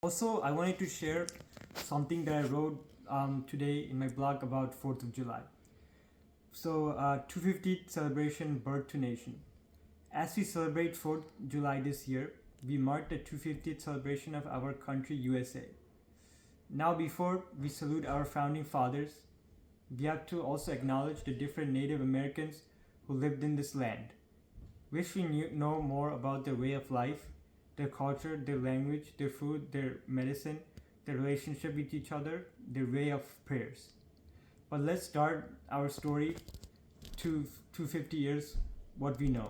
Also, I wanted to share something that I wrote today in my blog about 4th of July. 250th celebration Birth to Nation. As we celebrate 4th July this year, we mark the 250th celebration of our country, USA. Now, before we salute our founding fathers, we have to also acknowledge the different Native Americans who lived in this land. Wish we know more about their way of life, their culture, their language, their food, their medicine, their relationship with each other, their way of prayers. But let's start our story to 250 years what we know.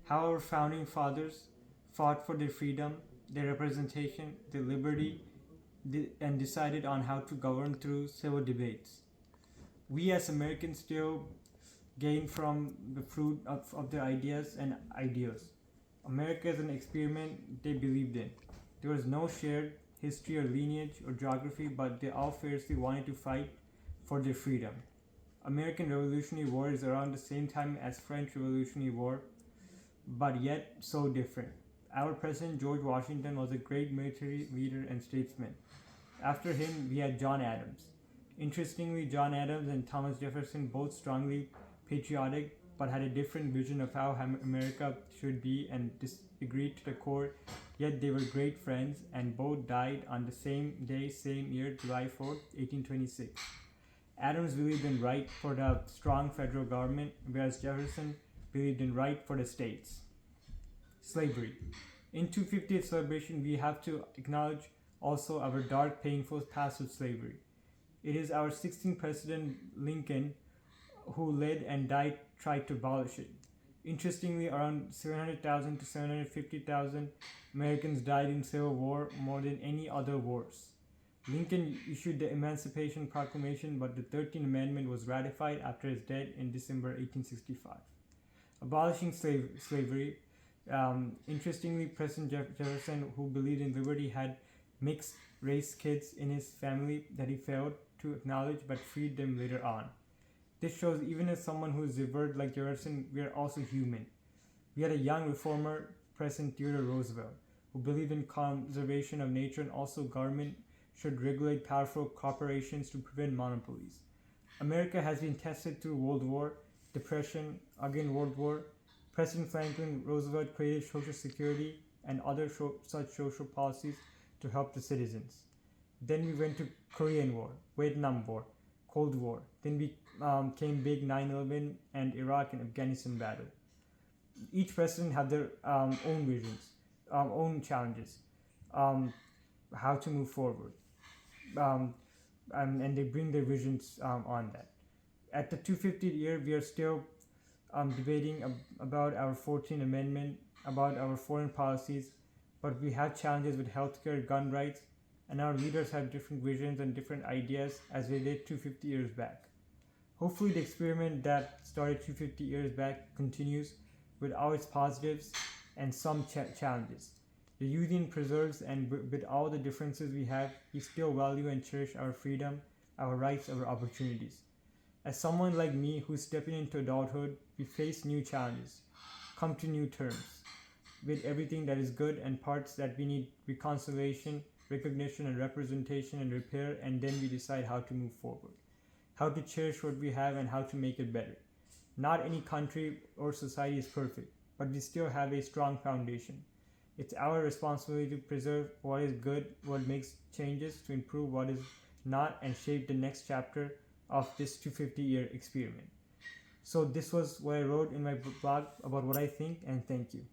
How our founding fathers fought for their freedom, their representation, their liberty, and decided on how to govern through civil debates. We as Americans still gain from the fruit of their ideas and ideals. America is an experiment they believed in. There was no shared history or lineage or geography, but they all fiercely wanted to fight for their freedom. American Revolutionary War is around the same time as French Revolutionary War, but yet so different. Our President George Washington was a great military leader and statesman. After him, we had John Adams. Interestingly, John Adams and Thomas Jefferson both strongly patriotic but had a different vision of how America should be and disagreed to the core, yet they were great friends and both died on the same day, same year, July 4th, 1826. Adams believed in right for the strong federal government, whereas Jefferson believed in right for the states. Slavery. In 250th celebration, we have to acknowledge also our dark, painful past of slavery. It is our 16th President Lincoln who led and died tried to abolish it. Interestingly, around 700,000 to 750,000 Americans died in Civil War, more than any other wars. Lincoln issued the Emancipation Proclamation, but the 13th Amendment was ratified after his death in December 1865. Abolishing slavery. Interestingly, President Jefferson, who believed in liberty, had mixed race kids in his family that he failed to acknowledge but freed them later on. This shows even as someone who is revered like Jefferson, we are also human. We had a young reformer, President Theodore Roosevelt, who believed in conservation of nature and also government should regulate powerful corporations to prevent monopolies. America has been tested through World War, Depression, again World War. President Franklin Roosevelt created Social Security and other such social policies to help the citizens. Then we went to Korean War, Vietnam War, Cold War. Then we came big 9/11 and Iraq and Afghanistan battle. Each president had their own visions, own challenges, how to move forward, and they bring their visions on that. At the 250th year, we are still debating about our 14th Amendment, about our foreign policies, but we have challenges with healthcare, gun rights, and our leaders have different visions and different ideas as they did 250 years back. Hopefully, the experiment that started 250 years back continues with all its positives and some challenges. The union preserves, and with all the differences we have, we still value and cherish our freedom, our rights, our opportunities. As someone like me who's stepping into adulthood, we face new challenges, come to new terms with everything that is good and parts that we need reconciliation, recognition, and representation and repair, and then we decide how to move forward, how to cherish what we have, and how to make it better. Not any country or society is perfect, but we still have a strong foundation. It's our responsibility to preserve what is good, what makes changes to improve what is not, and shape the next chapter of this 250-year experiment. So this was what I wrote in my blog about what I think, and thank you.